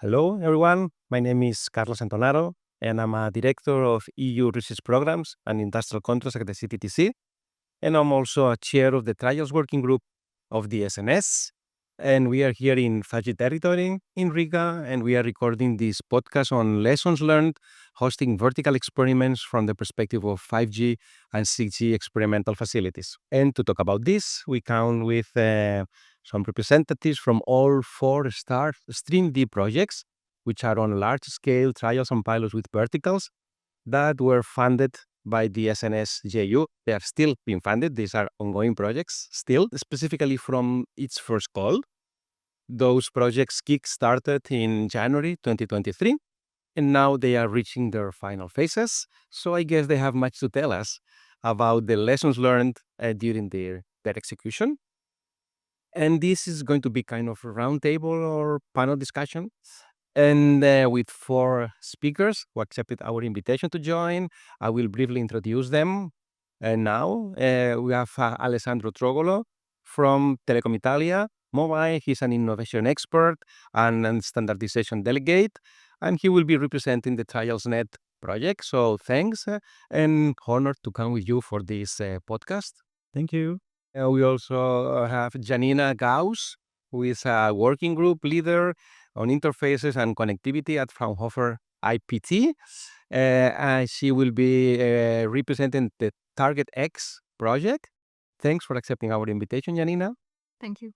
Hello, everyone. My name is Carlos Antón-Haro, and I'm a director of EU research programs and industrial contracts at the CTTC. And I'm also a chair of the trials working group of the SNS. And we are here in 5G territory in Riga, and we are recording this podcast on lessons learned, hosting vertical experiments from the perspective of 5G and 6G experimental facilities. And to talk about this, we count with some representatives from all four Stream D projects, which are on large-scale trials and pilots with verticals that were funded by the SNS JU. They are still being funded. These are ongoing projects still, specifically from its first call. Those projects kick-started in January 2023, and now they are reaching their final phases. So I guess they have much to tell us about the lessons learned during their execution. And this is going to be kind of a roundtable or panel discussion. And with four speakers who accepted our invitation to join, I will briefly introduce them. And now we have Alessandro Trogolo from Telecom Italia. Mobile, he's an innovation expert and standardization delegate, and he will be representing the TrialsNet project. So thanks and honored to come with you for this podcast. Thank you. We also have Janina Gauß, who is a working group leader on interfaces and connectivity at Fraunhofer IPT. She will be representing the Target X project. Thanks for accepting our invitation, Janina. Thank you.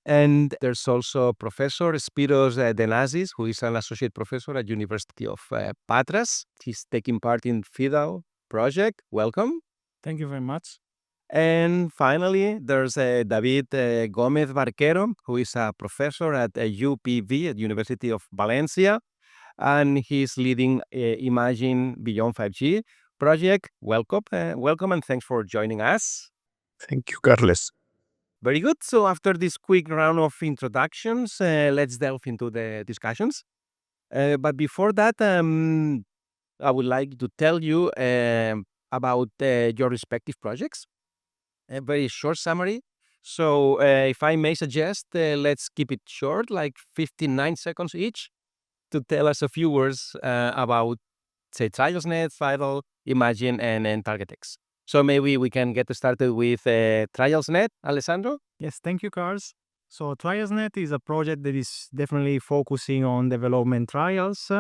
And there's also Professor Spyros Denazis, who is an associate professor at University of Patras. He's taking part in FIDAL project. Welcome. Thank you very much. And finally, there's David Gómez Barquero, who is a professor at UPV at University of Valencia, and he's leading Imagine Beyond 5G project. Welcome, and thanks for joining us. Thank you, Carlos. Very good. So after this quick round of introductions, let's delve into the discussions. But before that, I would like to tell you about your respective projects. A very short summary. So if I may suggest, let's keep it short, like 59 seconds each, to tell us a few words about, say, TrialsNet, FIDAL, Imagine, and Target X. So maybe we can get started with TrialsNet. Alessandro? Yes, thank you, Carlos. So TrialsNet is a project that is definitely focusing on development trials.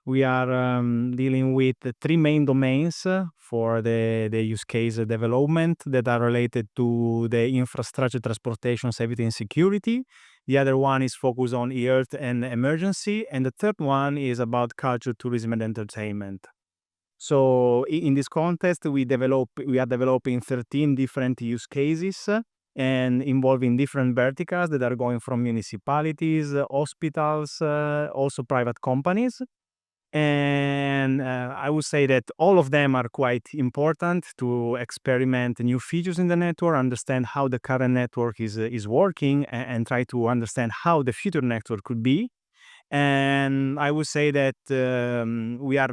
We are dealing with the three main domains for the use case development that are related to the infrastructure, transportation, safety, and security. The other one is focused on health and emergency. And the third one is about culture, tourism, and entertainment. So in this context, we are developing 13 different use cases and involving different verticals that are going from municipalities, hospitals, also private companies. And I would say that all of them are quite important to experiment new features in the network, understand how the current network is working, and try to understand how the future network could be. And I would say that we are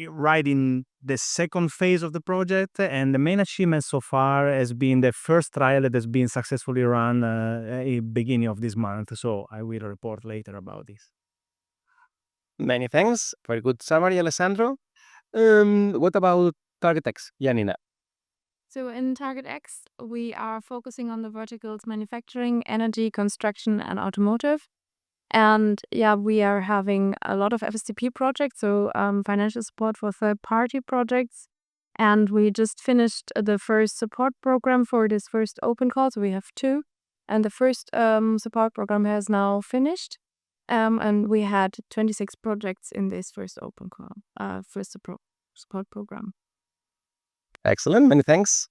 right in the second phase of the project, and the main achievement so far has been the first trial that has been successfully run at the beginning of this month. So I will report later about this. Many thanks. Very good summary, Alessandro. What about Target X, Janina? So in Target X, we are focusing on the verticals manufacturing, energy, construction, and automotive. And yeah, we are having a lot of FSTP projects, so financial support for third-party projects. And we just finished the first support program for this first open call, so we have two. And the first support program has now finished. And we had 26 projects in this first open call, first support program. Excellent, many thanks.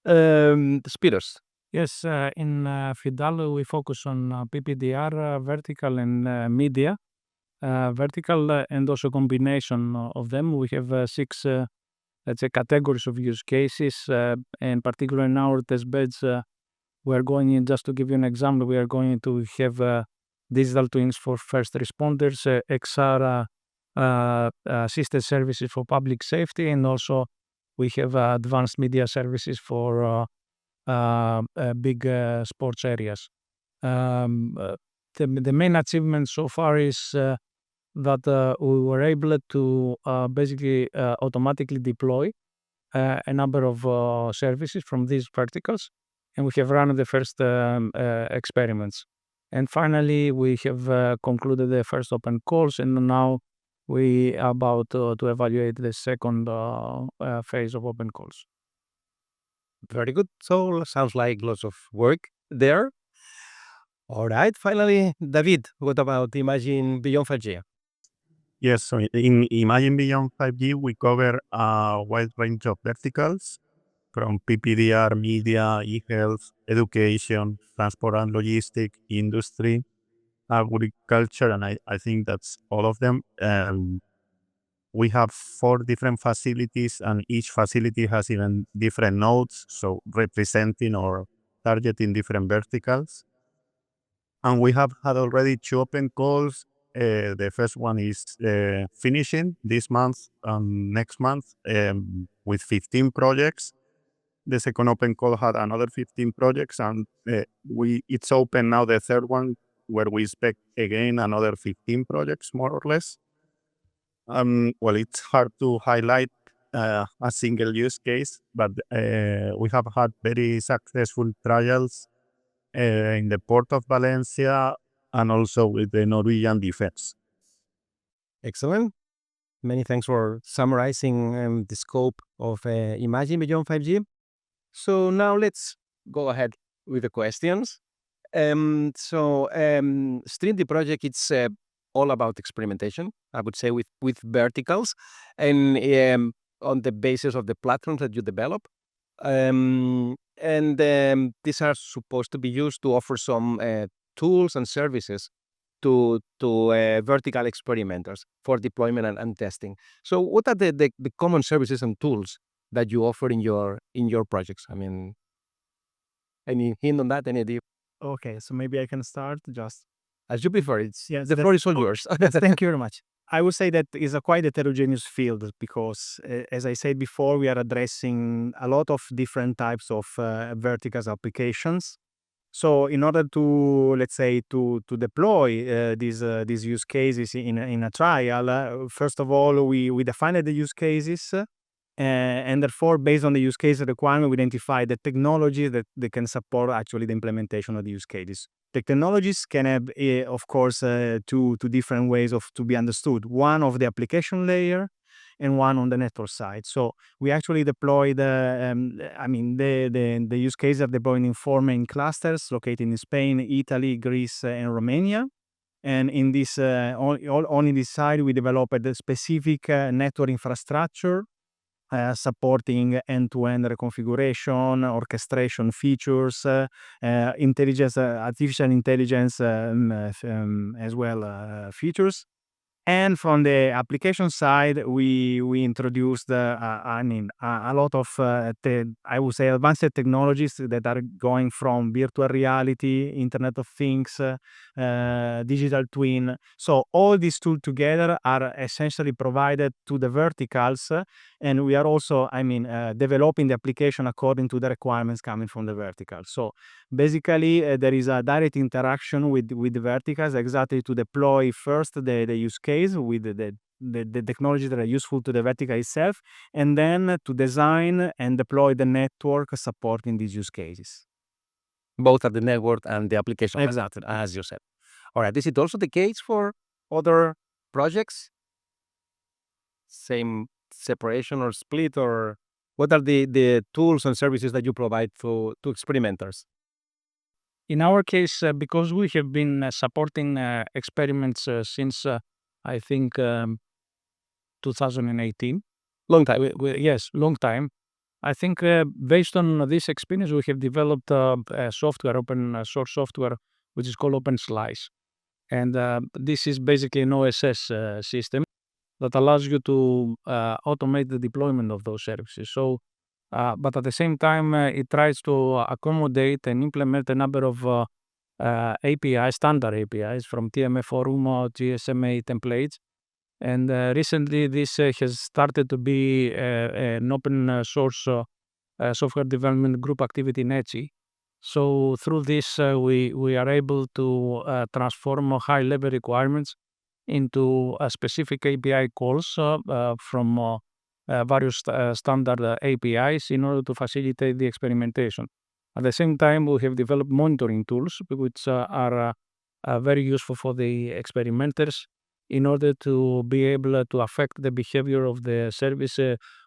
Spyros. Yes, in FIDAL, we focus on PPDR, vertical and media. Vertical and also combination of them. We have 6, let's say, categories of use cases. And particularly in our test beds, we are going in, just to give you an example, we are going to have digital twins for first responders, XR assisted services for public safety, and also we have advanced media services for big sports areas. the main achievement so far is that we were able to basically automatically deploy a number of services from these verticals, and we have run the first experiments. And finally, we have concluded the first open calls, and now we are about to evaluate the second phase of open calls. Very good. So sounds like lots of work there. All right. Finally, David, what about Imagine Beyond 5G? Yes, so in Imagine Beyond 5G, we cover a wide range of verticals from PPDR, media, e-health, education, transport and logistics, industry, agriculture, and I think that's all of them. We have 4 different facilities, and each facility has even different nodes, so representing or targeting different verticals. And we have had already 2 open calls. The first one is finishing this month and next month with 15 projects. The second open call had another 15 projects, and it's open now, the third one, where we expect again another 15 projects, more or less. Well, it's hard to highlight a single use case, but we have had very successful trials in the port of Valencia and also with the Norwegian defense. Excellent. Many thanks for summarizing the scope of Imagine Beyond 5G. So now let's go ahead with the questions. Stream the project, it's all about experimentation, I would say, with verticals and on the basis of the platforms that you develop. These are supposed to be used to offer some tools and services to vertical experimenters for deployment and testing. So what are the common services and tools that you offer in your projects? I mean, any hint on that? Any idea? Okay, so maybe I can start just. As you prefer. Yes, the floor is all yours. Thank you very much. I would say that is a quite heterogeneous field because, as I said before, we are addressing a lot of different types of verticals applications. So in order to, let's say, to deploy these use cases in a trial, first of all, we defined the use cases, and therefore, based on the use case requirement, we identify the technology that they can support actually the implementation of the use cases. Technologies can have, of course, two different ways to be understood. One of the application layer, and one on the network side. So we actually deployed, the use cases are deployed in 4 main clusters located in Spain, Italy, Greece, and Romania. And in this, on this side, we developed a specific network infrastructure supporting end-to-end reconfiguration, orchestration features, intelligence, artificial intelligence as well features. And from the application side, we introduced, a lot of, I would say, advanced technologies that are going from virtual reality, Internet of Things, digital twin. So all these tools together are essentially provided to the verticals, and we are also, developing the application according to the requirements coming from the vertical. So basically, there is a direct interaction with the verticals exactly to deploy first the use case with the technologies that are useful to the vertical itself, and then to design and deploy the network supporting these use cases. Both at the network and the application. Exactly. As you said. All right. Is it also the case for other projects? Same separation or split, or what are the tools and services that you provide to experimenters? In our case, because we have been supporting experiments since I think 2018. Long time. Yes, long time. I think based on this experience, we have developed a software, open source software, which is called OpenSlice. And this is basically an OSS system that allows you to automate the deployment of those services. So, but at the same time, it tries to accommodate and implement a number of APIs, standard APIs from TMF Forum or GSMA templates. And recently, this has started to be an open source software development group activity in ETSI. So through this, we are able to transform high-level requirements into specific API calls from various standard APIs in order to facilitate the experimentation. At the same time, we have developed monitoring tools which are very useful for the experimenters in order to be able to affect the behavior of the service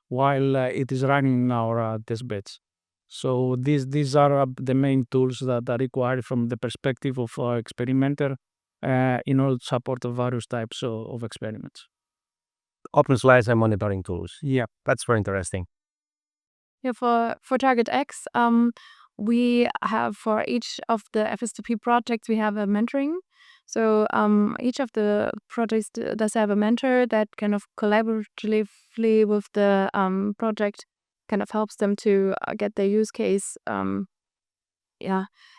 while it is running in our test beds. So these are the main tools that are required from the perspective of experimenter in order to support the various types of experiments. OpenSlice and monitoring tools. Yeah. That's very interesting. Yeah, for Target X, we have for each of the FSTP projects, we have a mentoring. So each of the projects does have a mentor that kind of collaboratively with the project kind of helps them to get their use case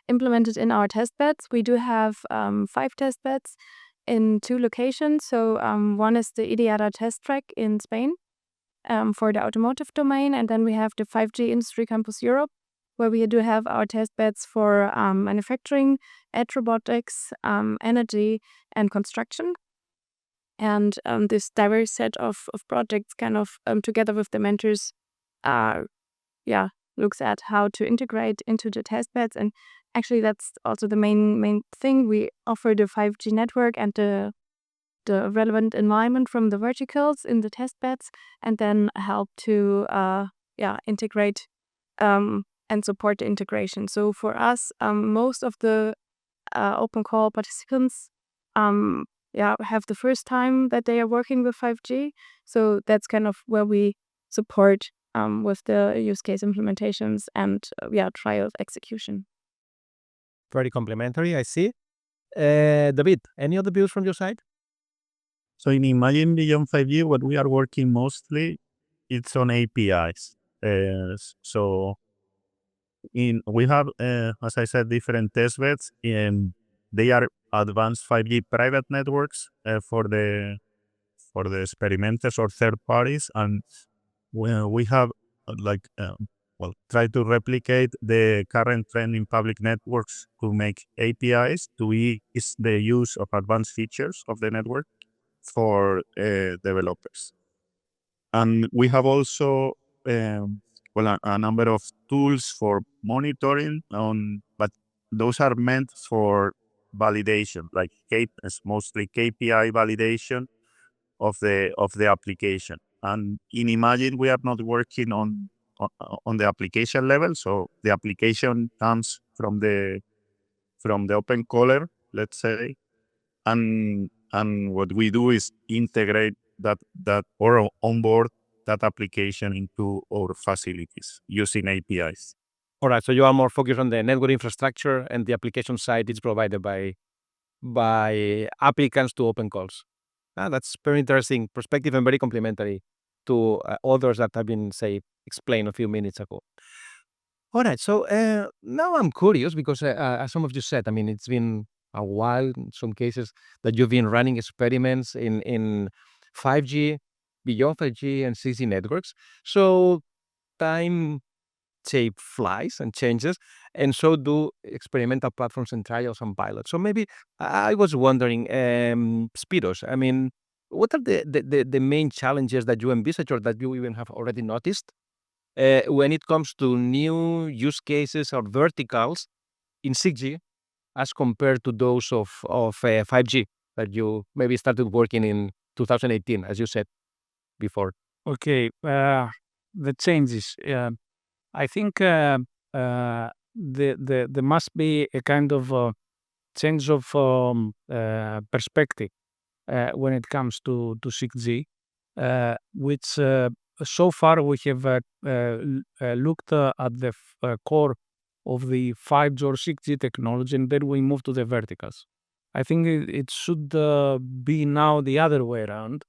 implemented in our test beds. We do have 5 test beds in 2 locations. So one is the Italia test track in Spain for the automotive domain, and then we have the 5G Industry Campus Europe, where we do have our test beds for manufacturing, edge robotics, energy, and construction. And this diverse set of projects kind of together with the mentors looks at how to integrate into the test beds. And actually that's also the main thing. We offer the 5G network and the relevant environment from the verticals in the test beds, and then help to integrate and support the integration. So for us, most of the open call participants have the first time that they are working with 5G. So that's kind of where we support with the use case implementations and trial execution. Very complementary, I see. David, any other views from your side? So in Imagine Beyond 5G, what we are working mostly, it's on APIs. So we have, as I said, different test beds, and they are advanced 5G private networks for the experimenters or third parties, and we have try to replicate the current trend in public networks to make APIs to ease the use of advanced features of the network for developers. And we have also a number of tools for monitoring, but those are meant for validation, like mostly KPI validation of the application. And in Imagine, we are not working on the application level. So the application comes from the open caller, let's say, and what we do is integrate that or onboard that application into our facilities using APIs. All right, so you are more focused on the network infrastructure, and the application side is provided by applicants to open calls. That's very interesting perspective and very complementary to others that have been, explained a few minutes ago. All right, so now I'm curious because as some of you said, I mean, it's been a while in some cases that you've been running experiments in 5G, beyond 5G and 6G networks. So time flies and changes, and so do experimental platforms and trials and pilots. So maybe I was wondering, Spyros, I mean, what are the main challenges that you envisage or that you even have already noticed when it comes to new use cases or verticals in 6G as compared to those of 5G that you maybe started working in 2018, as you said before? Okay, the changes. I think there must be a kind of change of perspective when it comes to 6G, which so far we have looked at the core of the 5G or 6G technology, and then we move to the verticals. I think it should be now the other way around.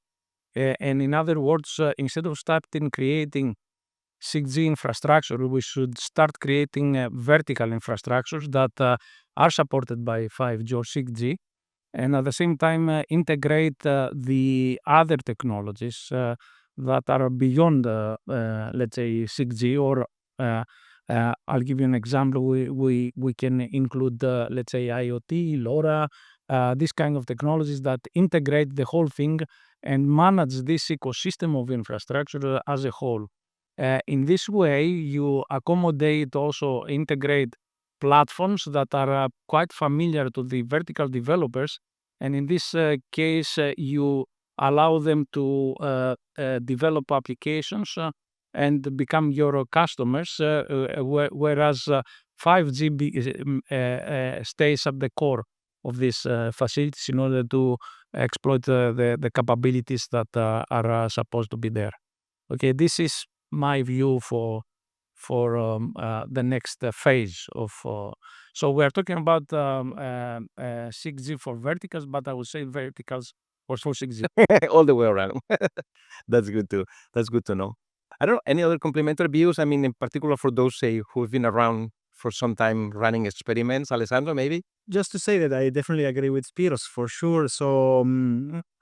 And in other words, instead of starting creating 6G infrastructure, we should start creating vertical infrastructures that are supported by 5G or 6G, and at the same time integrate the other technologies that are beyond, let's say, 6G or I'll give you an example. We can include, let's say, IoT, LoRa, these kind of technologies that integrate the whole thing and manage this ecosystem of infrastructure as a whole. In this way, you accommodate, also integrate platforms that are quite familiar to the vertical developers. And in this case, you allow them to develop applications and become your customers, whereas 5G stays at the core of these facilities in order to exploit the capabilities that are supposed to be there. Okay, this is my view for the next phase of. So we are talking about 6G for verticals, but I would say verticals for 6G all the way around. That's good to know. I don't know, any other complementary views? I mean, in particular for those, say, who've been around for some time running experiments. Alessandro, maybe? Just to say that I definitely agree with Spyros for sure. So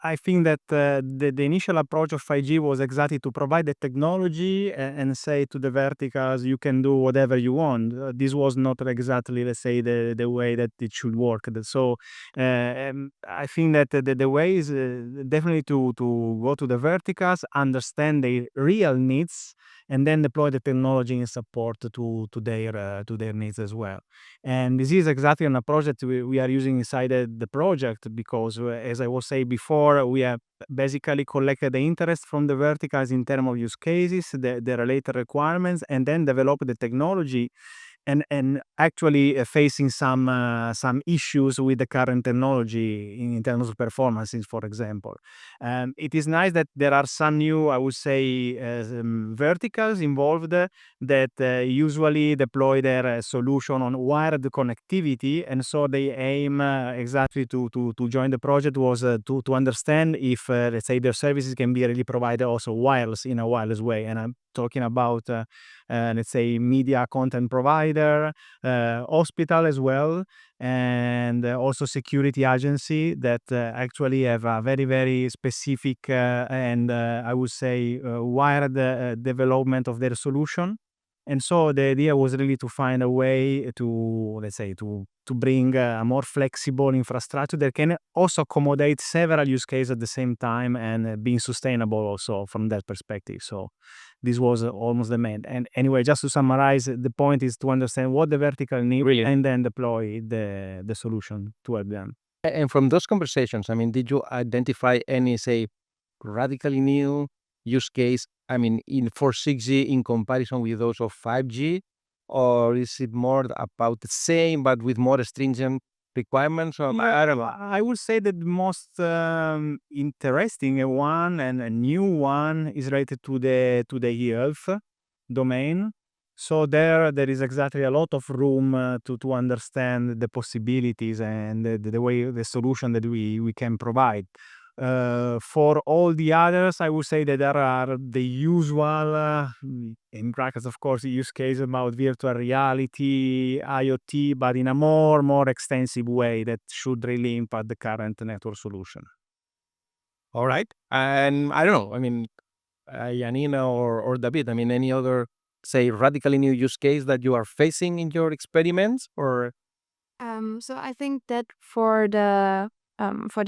I think that the initial approach of 5G was exactly to provide the technology and say to the verticals, you can do whatever you want. This was not exactly, let's say, the way that it should work. So I think that the way is definitely to go to the verticals, understand their real needs, and then deploy the technology in support to their needs as well. And this is exactly an approach that we are using inside the project, because as I was saying before, we have basically collected the interest from the verticals in terms of use cases, the related requirements, and then develop the technology and actually facing some issues with the current technology in terms of performances, for example. It is nice that there are some new, I would say, verticals involved that usually deploy their solution on wired connectivity, and so they aim exactly to join the project was to understand if let's say their services can be really provided also wireless in a wireless way. And I'm talking about let's say media content provider, hospital as well, and also security agency that actually have a very, very specific and I would say wired development of their solution. And so the idea was really to find a way to, let's say, to bring a more flexible infrastructure that can also accommodate several use cases at the same time and being sustainable also from that perspective. So this was almost the main. And anyway, just to summarize, the point is to understand what the vertical need and then deploy the solution to help them. And from those conversations, I mean, did you identify any, say, radically new use case, I mean, for 6G in comparison with those of 5G? Or is it more about the same but with more stringent requirements? I don't know. I would say that the most interesting one and a new one is related to the health domain. So there is exactly a lot of room to understand the possibilities and the way, the solution that we can provide. For all the others, I would say that there are the usual, in brackets, of course, use case about virtual reality, IoT, but in a more extensive way that should really impact the current network solution. All right. And I don't know, I mean, Janina or David, I mean, any other, say, radically new use case that you are facing in your experiments? Or So I think that for the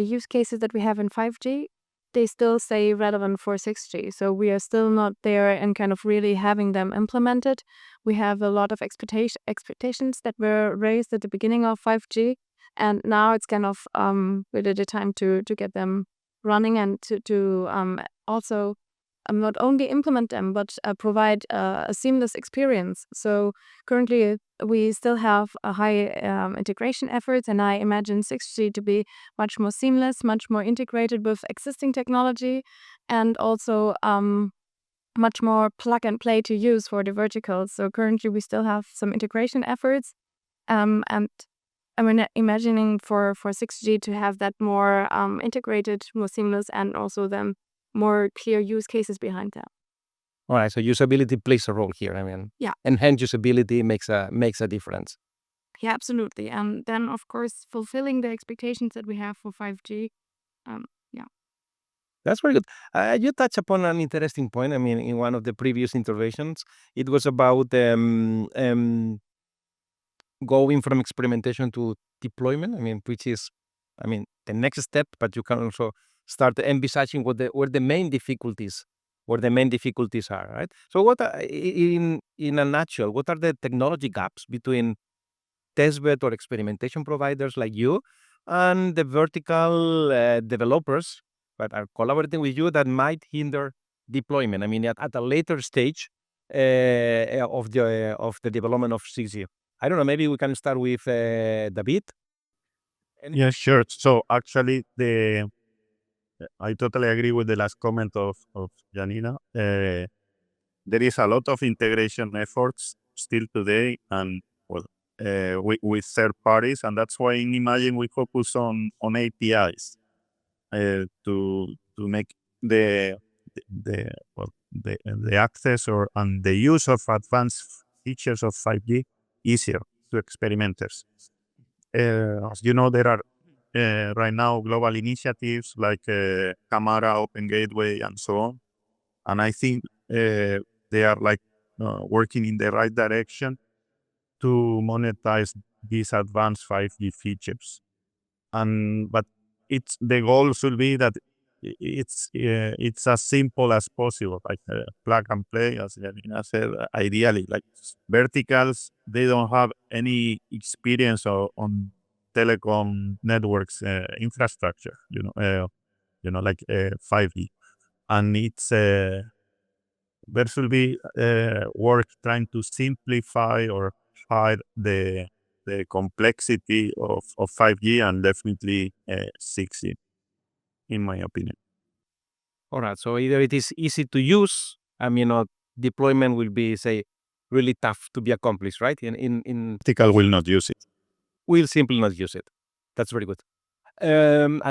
use cases that we have in 5G, they still stay relevant for 6G. So we are still not there and kind of really having them implemented. We have a lot of expectations that were raised at the beginning of 5G, and now it's kind of really the time to get them running and to also not only implement them, but provide a seamless experience. So currently we still have a high integration efforts, and I imagine 6G to be much more seamless, much more integrated with existing technology, and also much more plug and play to use for the verticals. So currently we still have some integration efforts, and I mean, imagining for 6G to have that more integrated, more seamless, and also then more clear use cases behind that. all right, so usability plays a role here. I mean, Yeah. enhanced usability makes a difference. Yeah, absolutely. And then, of course, fulfilling the expectations that we have for 5G. Yeah. That's very good. You touched upon an interesting point. I mean, in one of the previous interventions, it was about going from experimentation to deployment. I mean, which is, the next step. But you can also start envisaging where the main difficulties are, right? So, what in a nutshell, what are the technology gaps between testbed or experimentation providers like you and the vertical developers that are collaborating with you that might hinder deployment? I mean, at a later stage of the development of 6G. I don't know. Maybe we can start with David. Yeah, sure. So actually, I totally agree with the last comment of Janina. There is a lot of integration efforts still today, and with third parties, and that's why in Imagine we focus on APIs to make the access and the use of advanced features of 5G easier to experimenters. As you know, there are right now global initiatives like Camara, Open Gateway, and so on. And I think they are working in the right direction to monetize these advanced 5G features. But the goal should be that it's as simple as possible, like plug and play, as Janina said. Ideally, like verticals, they don't have any experience on telecom networks infrastructure, like 5G, and it's there should be work trying to simplify or hide the complexity of 5G and definitely 6G, in my opinion. All right. So either it is easy to use, deployment will be, say, really tough to be accomplished, right? Vertical will not use it. We'll simply not use it. That's very good. I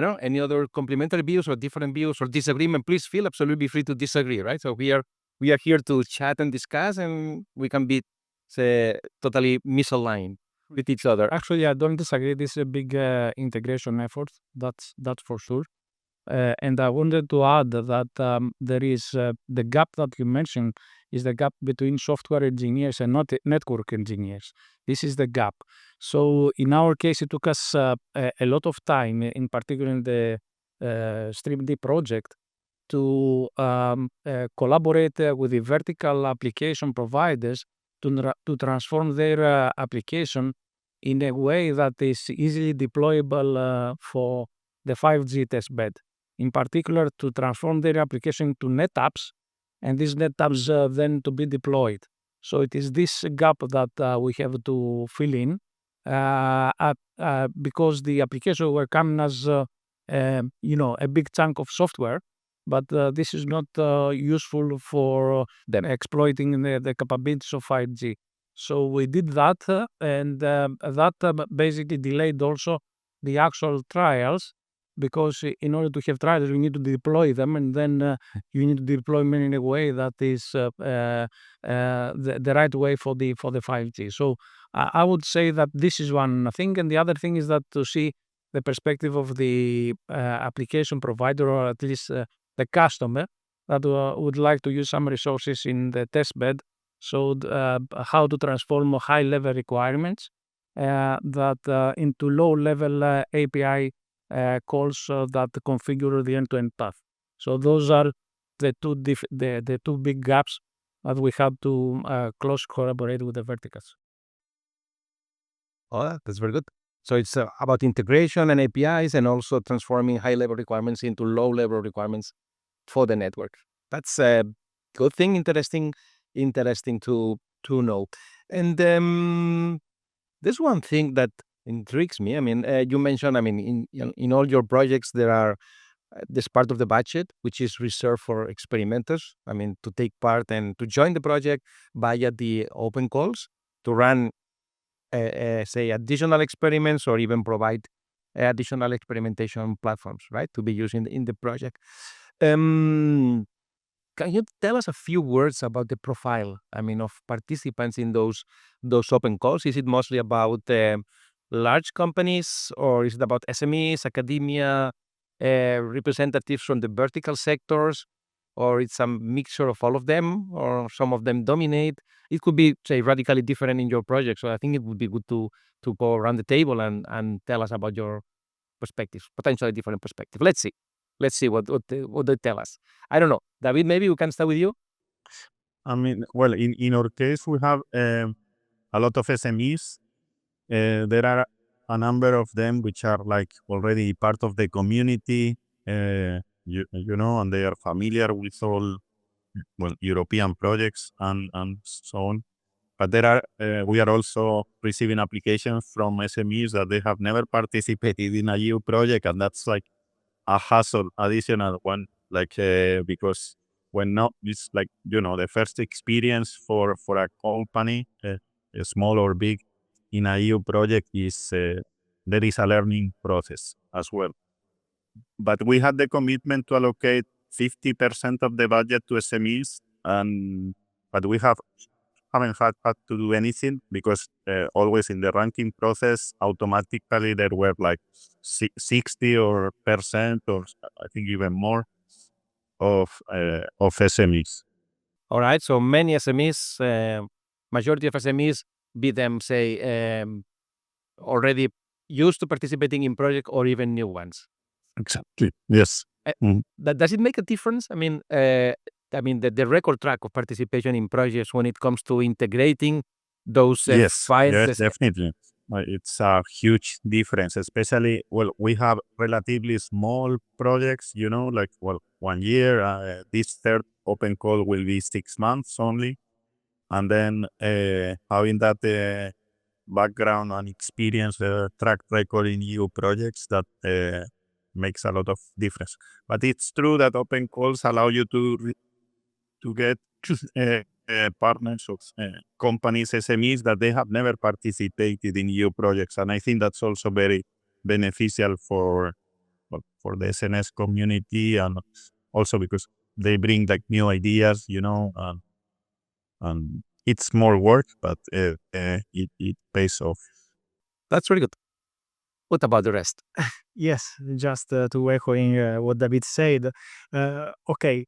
don't know, any other complementary views or different views or disagreement? Please feel absolutely free to disagree, right? So we are here to chat and discuss, and we can be, say, totally misaligned with each other. Actually, I don't disagree. This is a big integration effort. That's for sure. And I wanted to add that there is the gap that you mentioned is the gap between software engineers and not network engineers. This is the gap. So in our case, it took us a lot of time, in particular in the StreamD project, to collaborate with the vertical application providers to transform their application in a way that is easily deployable for the 5G testbed. In particular, to transform their application to net apps, and these net apps then to be deployed. So it is this gap that we have to fill in because the applications were coming as a big chunk of software, but this is not useful for them exploiting the capabilities of 5G. So we did that, and that basically delayed also the actual trials, because in order to have trials, you need to deploy them, and then you need to deploy them in a way that is the right way for the 5G. So I would say that this is one thing, and the other thing is that to see the perspective of the application provider, or at least the customer that would like to use some resources in the test bed. So how to transform high-level requirements that into low-level API calls that configure the end-to-end path. So those are the two big gaps that we have to close collaborate with the verticals. Oh, that's very good. So it's about integration and APIs, and also transforming high-level requirements into low-level requirements for the network. That's a good thing. Interesting to know. And there's one thing that intrigues me. I mean, you mentioned, in all your projects, there's part of the budget which is reserved for experimenters. To take part and to join the project via the open calls, to run, say, additional experiments, or even provide additional experimentation platforms, right, to be used in the project. Can you tell us a few words about the profile, of participants in those open calls? Is it mostly about large companies, or is it about SMEs, academia? representatives from the vertical sectors, or it's a mixture of all of them, or some of them dominate? It could be, say, radically different in your project. So I think it would be good to go around the table and tell us about your perspectives, potentially different perspective. Let's see what they tell us. I don't know. David, maybe we can start with you. I mean, well, in our case, we have a lot of SMEs. There are a number of them which are like already part of the community, you know, and they are familiar with all, well, European projects and so on. But there are, we are also receiving applications from SMEs that they have never participated in a EU project, and that's like a hassle, additional one, like because when not, it's like, you know, the first experience for a company, small or big, in a EU project is there is a learning process as well. But we had the commitment to allocate 50% of the budget to SMEs, but we haven't had to do anything because always in the ranking process, automatically there were like 60% or I think even more of SMEs. All right. So many SMEs, majority of SMEs, be them, say, already used to participating in project or even new ones. Exactly. Yes. Does it make a difference? I mean, the record track of participation in projects when it comes to integrating those Yes, files. definitely. It's a huge difference, especially, well, we have relatively small projects, you know, like, well, 1 year. This third open call will be 6 months only. And then having that background and experience, track record in EU projects, that makes a lot of difference. But it's true that open calls allow you to get partners of companies, SMEs, that they have never participated in EU projects. And I think that's also very beneficial for the SNS community, and also because they bring like new ideas, you know, and it's more work, but it pays off. That's very good. What about the rest? Yes, just to echoing what David said. Okay,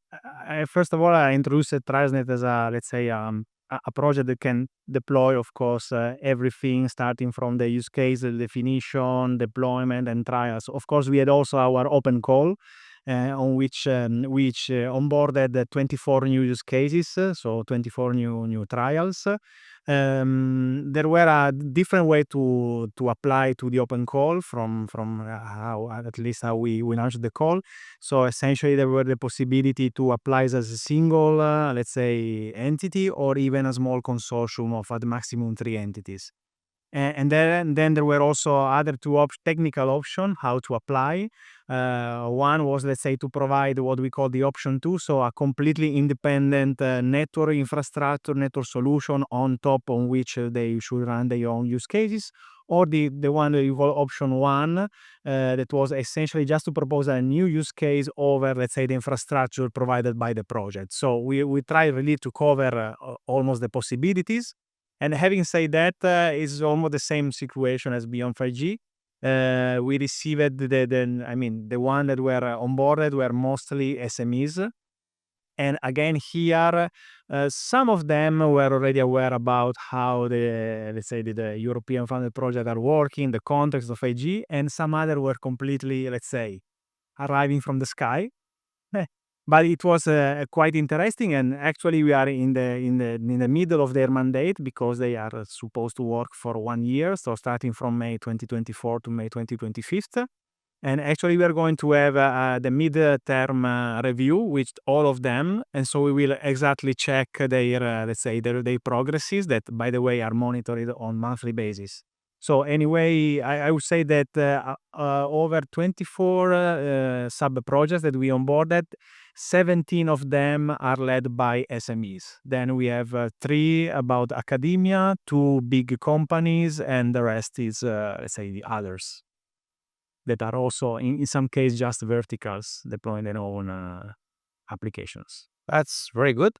first of all, I introduced TrialsNet as a, let's say, a project that can deploy, of course, everything starting from the use case, the definition, deployment, and trials. Of course, we had also our open call, on which onboarded 24 new use cases, so 24 new trials. There were a different way to apply to the open call from how, at least how we launched the call. So essentially there were the possibility to apply as a single, let's say, entity, or even a small consortium of at maximum 3 entities. And then there were also other two technical options how to apply. One was, let's say, to provide what we call the option 2, so a completely independent network infrastructure, network solution on top on which they should run their own use cases. Or the one that you call option 1, that was essentially just to propose a new use case over, let's say, the infrastructure provided by the project. So we try really to cover almost the possibilities. And having said that, it's almost the same situation as Beyond 5G. We received the one that were onboarded were mostly SMEs. And again, here, some of them were already aware about how the European funded projects are working, the context of 5G, and some other were completely, let's say, arriving from the sky. But it was quite interesting, and actually we are in the middle of their mandate, because they are supposed to work for 1 year, so starting from May 2024 to May 2025. And actually we are going to have the mid-term review with all of them, and so we will exactly check their let's say their progresses, that, by the way, are monitored on monthly basis. So anyway, I would say that over 24 sub-projects that we onboarded, 17 of them are led by SMEs. Then we have 3 about academia, 2 big companies, and the rest is, let's say, the others that are also, in some cases, just verticals deploying their own applications. That's very good.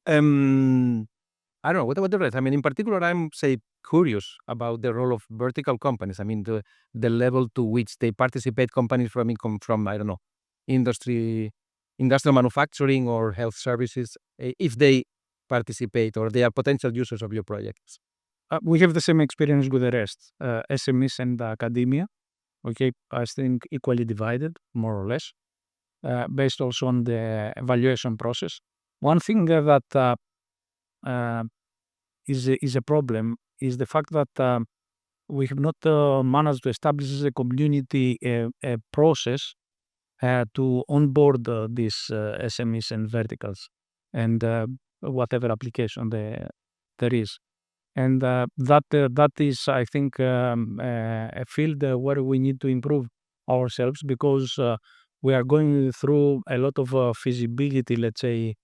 I don't know, what about the rest? I mean, in particular, I'm, say, curious about the role of vertical companies. I mean, the level to which they participate, companies from I don't know, industrial manufacturing or health services, if they participate or they are potential users of your projects. We have the same experience with the rest, SMEs and academia. Okay, I think equally divided, more or less, based also on the evaluation process. One thing that is a problem is the fact that we have not managed to establish as a community a process to onboard these SMEs and verticals and whatever application there is. And that is, I think, a field where we need to improve ourselves, because we are going through a lot of feasibility, let's say,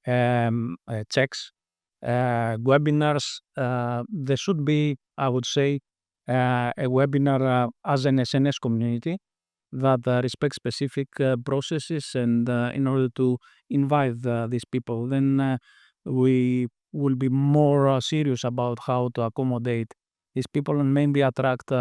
checks, webinars. There should be, I would say, a webinar as an SNS community that respects specific processes, and in order to invite these people, then we will be more serious about how to accommodate these people and maybe attract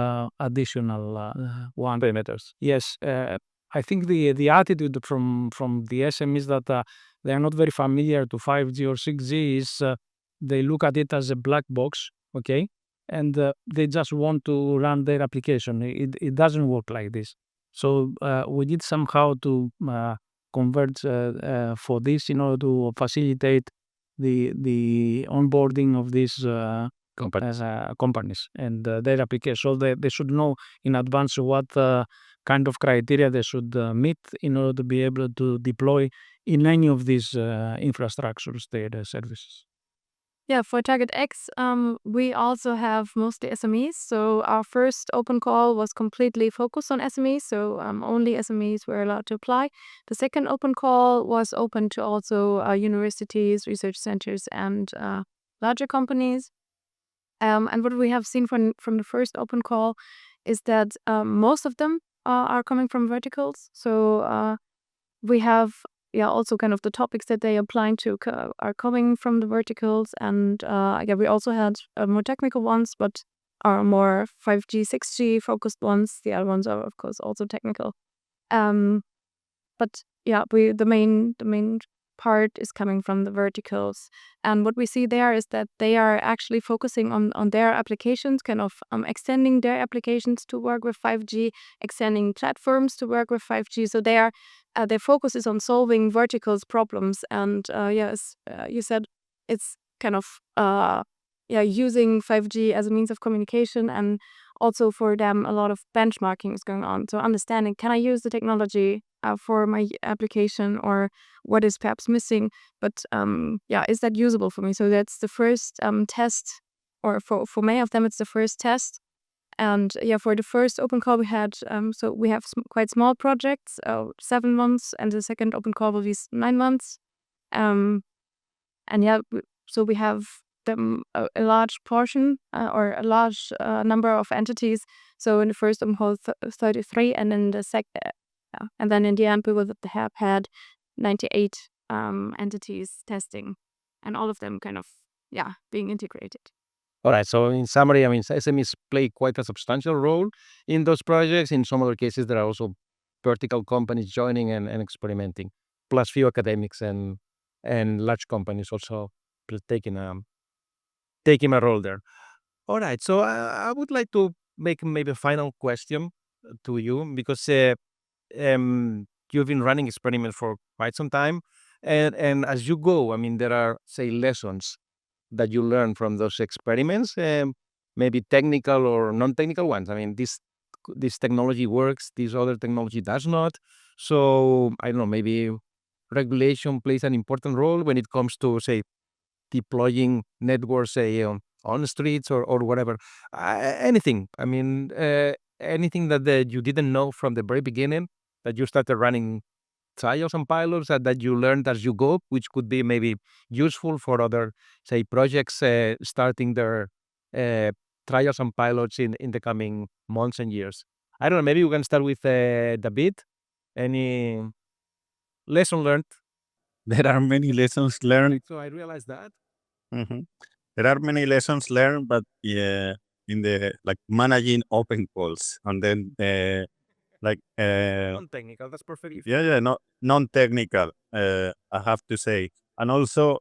additional one parameters. Yes, I think the attitude from the SMEs that they are not very familiar to 5G or 6G is they look at it as a black box, okay, and they just want to run their application. It doesn't work like this. So we need somehow to convert for this in order to facilitate the onboarding of these companies and their application. So they should know in advance what kind of criteria they should meet in order to be able to deploy in any of these infrastructures their services. Yeah, for Target X, we also have mostly SMEs. So our first open call was completely focused on SMEs. So only SMEs were allowed to apply. The second open call was open to also universities, research centers, and larger companies. And what we have seen from the first open call is that most of them are coming from verticals. So we have also kind of the topics that they applying to are coming from the verticals, and we also had more technical ones, but are more 5G, 6G focused ones. The other ones are of course also technical. But the main part is coming from the verticals, and what we see there is that they are actually focusing on their applications, kind of extending their applications to work with 5G, extending platforms to work with 5G. So they are their focus is on solving verticals problems, and as you said, it's kind of using 5G as a means of communication, and also for them a lot of benchmarking is going on. So understanding, can I use the technology for my application, or what is perhaps missing, but is that usable for me? So that's the first test, or for many of them it's the first test. And for the first open call we had, so we have quite small projects, 7 months, and the second open call will be 9 months. So we have them a large portion or a large number of entities. So in the first open call 33, and then the and then in the end we will have had 98 entities testing, and all of them kind of being integrated. All right. So in summary, I mean, SMEs play quite a substantial role in those projects. In some other cases, there are also vertical companies joining and experimenting, plus few academics and large companies also taking a role there. All right. So I would like to make maybe a final question to you, because you've been running experiments for quite some time, and as you go, I mean, there are, say, lessons that you learn from those experiments, maybe technical or non-technical ones. I mean, this technology works, this other technology does not. So I don't know, maybe regulation plays an important role when it comes to, say, deploying networks, say, on the streets or whatever. Anything. I mean, anything that you didn't know from the very beginning, that you started running trials and pilots that you learned as you go, which could be maybe useful for other, say, projects starting their trials and pilots in the coming months and years. I don't know, maybe we can start with David. Any lesson learned? There are many lessons learned. So I realized that. Mhm. there are many lessons learned, but in the like managing open calls, and then Non-technical, that's perfect. not non-technical, I have to say. And also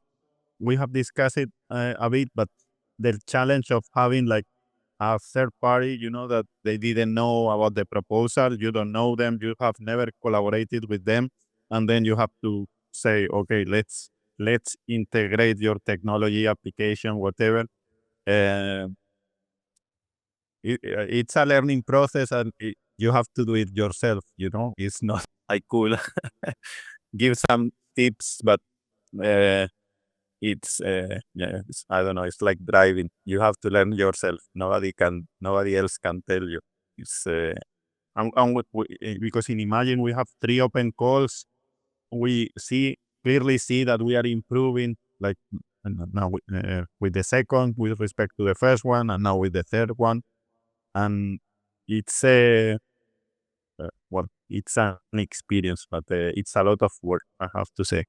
we have discussed it a bit, but the challenge of having like a third party, that they didn't know about the proposal, you don't know them, you have never collaborated with them, and then you have to say, okay, let's integrate your technology, application, whatever. It's a learning process, and you have to do it yourself. It's not I could give some tips, but I don't know, it's like driving. You have to learn yourself. Nobody else can tell you. It's because in Imagine we have 3 open calls. We clearly see that we are improving, like now with the second with respect to the first one, and now with the third one. And it's it's an experience, but it's a lot of work, I have to say.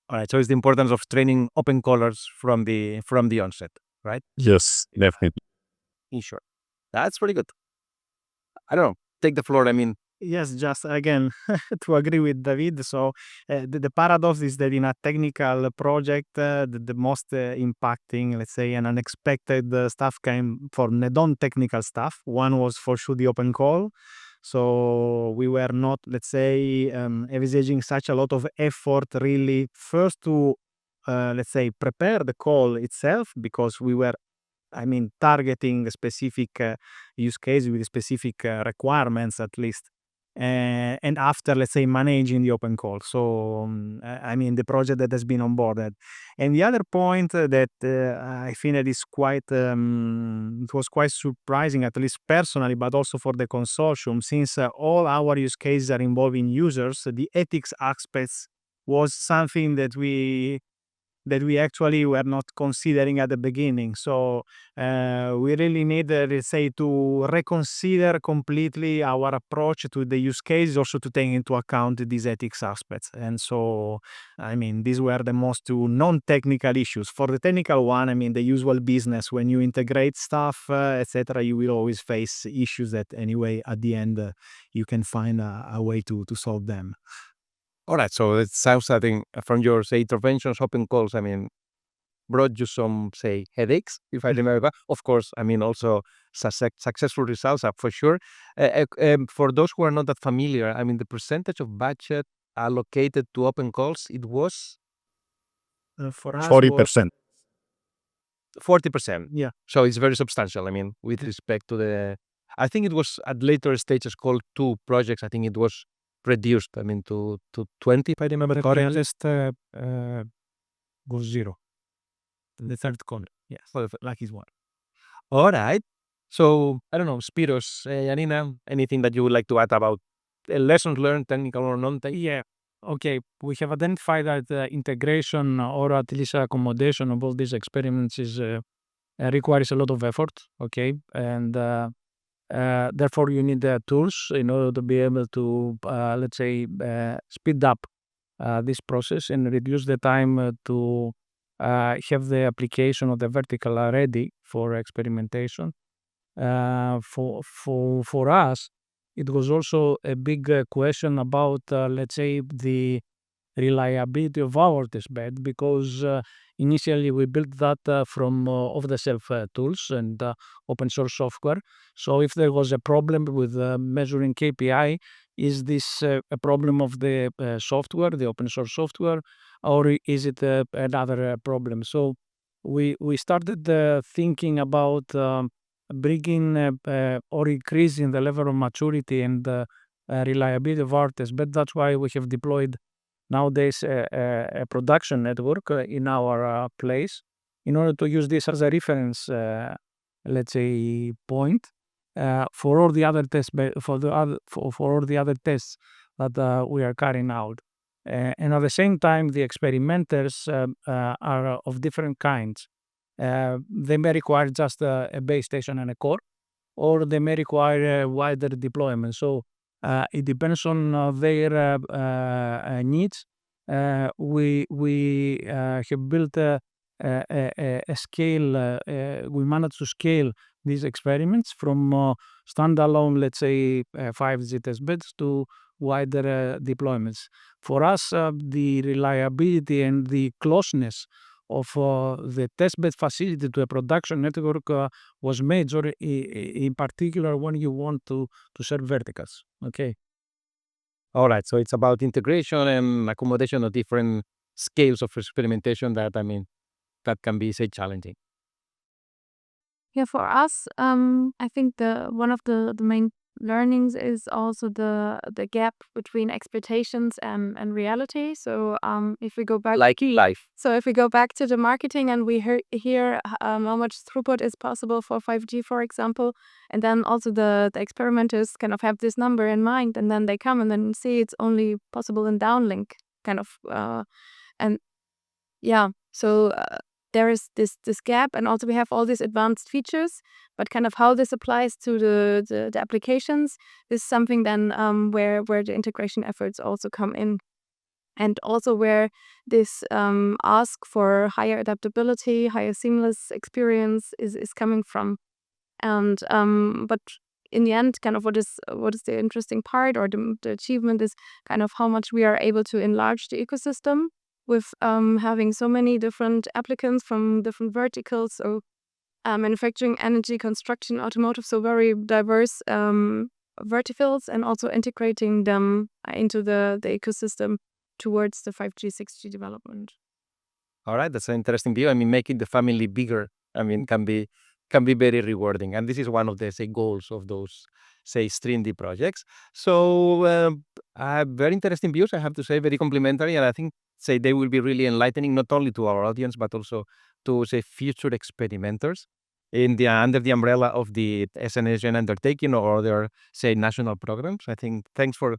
All right, so it's the importance of training open callers from the onset, right? Yes, definitely. Sure. That's pretty good. I don't know. Take the floor. I mean, Yes, just again to agree with David. So the paradox is that in a technical project, the most impacting, let's say, and unexpected stuff came from the non-technical stuff. One was for sure the open call. So we were not, let's say, envisaging such a lot of effort really first to, let's say, prepare the call itself, because we were, targeting a specific use case with specific requirements at least. And after, let's say, managing the open call. So, the project that has been onboarded. And the other point that I think that is quite, it was quite surprising, at least personally, but also for the consortium, since all our use cases are involving users, the ethics aspects was something that we actually were not considering at the beginning. So we really need, let's say, to reconsider completely our approach to the use case, also to take into account these ethics aspects. And so, these were the most two non-technical issues. For the technical one, the usual business, when you integrate stuff, etc., you will always face issues that anyway, at the end, you can find a way to solve them. all right. So it sounds, I think, from your, say, interventions, open calls, brought you some, say, headaches, if I remember. Of course, also successful results, for sure. For those who are not that familiar, the percentage of budget allocated to open calls, it was For us, 40%. 40%. Yeah. So it's very substantial, with respect to the... I think it was at later stages called 2 projects. I think it was reduced, to 20, if I remember correctly. The just was 0. The third column. Yes. Lucky's one. All right. So, I don't know, Spyros, Janina, anything that you would like to add about lessons learned, technical or non-technical? Yeah. Okay. We have identified that integration or at least accommodation of all these experiments requires a lot of effort. Okay. And therefore, you need tools in order to be able to, let's say, speed up this process and reduce the time to have the application of the vertical ready for experimentation. For us, it was also a big question about, let's say, the reliability of our testbed, because initially we built that from off-the-shelf tools and open source software. So if there was a problem with measuring KPI, is this a problem of the software, the open source software, or is it another problem? So we started thinking about bringing or increasing the level of maturity and reliability of our testbed. That's why we have deployed nowadays a production network in our place, in order to use this as a reference, let's say, point for all the other tests, for all the other tests that we are carrying out. And at the same time, the experimenters are of different kinds. They may require just a base station and a core, or they may require a wider deployment. So it depends on their needs. We have built a scale. We managed to scale these experiments from standalone, let's say, 5G testbeds to wider deployments. For us, the reliability and the closeness of the testbed facility to a production network was major, in particular when you want to serve verticals. Okay. All right, so it's about integration and accommodation of different scales of experimentation that can be, say, challenging. Yeah, for us, I think one of the main learnings is also the gap between expectations and reality. So if we go back, like life. So if we go back to the marketing and we hear how much throughput is possible for 5G, for example, and then also the experimenters kind of have this number in mind, and then they come and then see it's only possible in downlink, kind of, and yeah, so there is this gap, and also we have all these advanced features, but kind of how this applies to the applications is something then where the integration efforts also come in. And also where this ask for higher adaptability, higher seamless experience is coming from. And but in the end, kind of what is the interesting part or the achievement is kind of how much we are able to enlarge the ecosystem with having so many different applicants from different verticals. So manufacturing, energy, construction, automotive, so very diverse verticals, and also integrating them into the ecosystem towards the 5G, 6G development. All right, that's an interesting view. Making the family bigger, can be very rewarding. And this is one of the, say, goals of those, say, Stream-D projects. So very interesting views, I have to say, very complimentary. And I think, say, they will be really enlightening, not only to our audience, but also to, say, future experimenters under the umbrella of the SNS joint undertaking or other, say, national programs. I think thanks for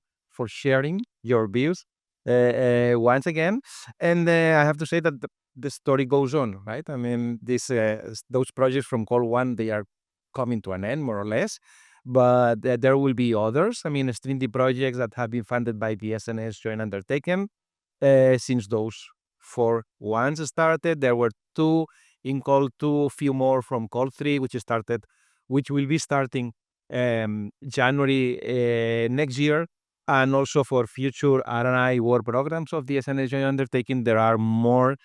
sharing your views once again. And I have to say that the story goes on, right? Those projects from Call 1, they are coming to an end, more or less. But there will be others. Stream-D projects that have been funded by the SNS joint undertaking. Since those 4 ones started, there were 2 in Call 2, a few more from Call 3, which will be starting January next year. And also for future R&I work programs of the SNS joint undertaking, there are more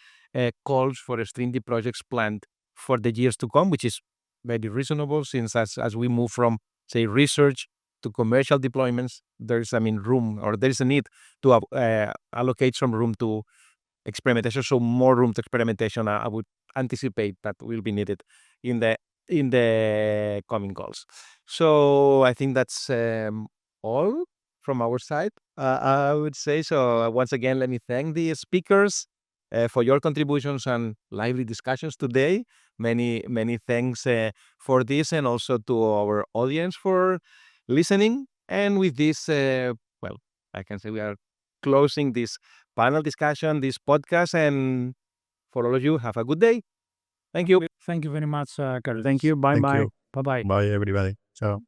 calls for Stream-D projects planned for the years to come, which is very reasonable, since as we move from, say, research to commercial deployments, there's room, or there's a need to allocate some room to experimentation. So more room to experimentation, I would anticipate that will be needed in the coming calls. So I think that's all from our side, I would say. So once again, let me thank the speakers for your contributions and lively discussions today. Many thanks for this, and also to our audience for listening. And with this, I can say we are closing this panel discussion, this podcast, and for all of you, have a good day. Thank you. Thank you very much, Carlos. Thank you. Bye-bye. Thank you. Bye-bye. Bye, everybody. Ciao.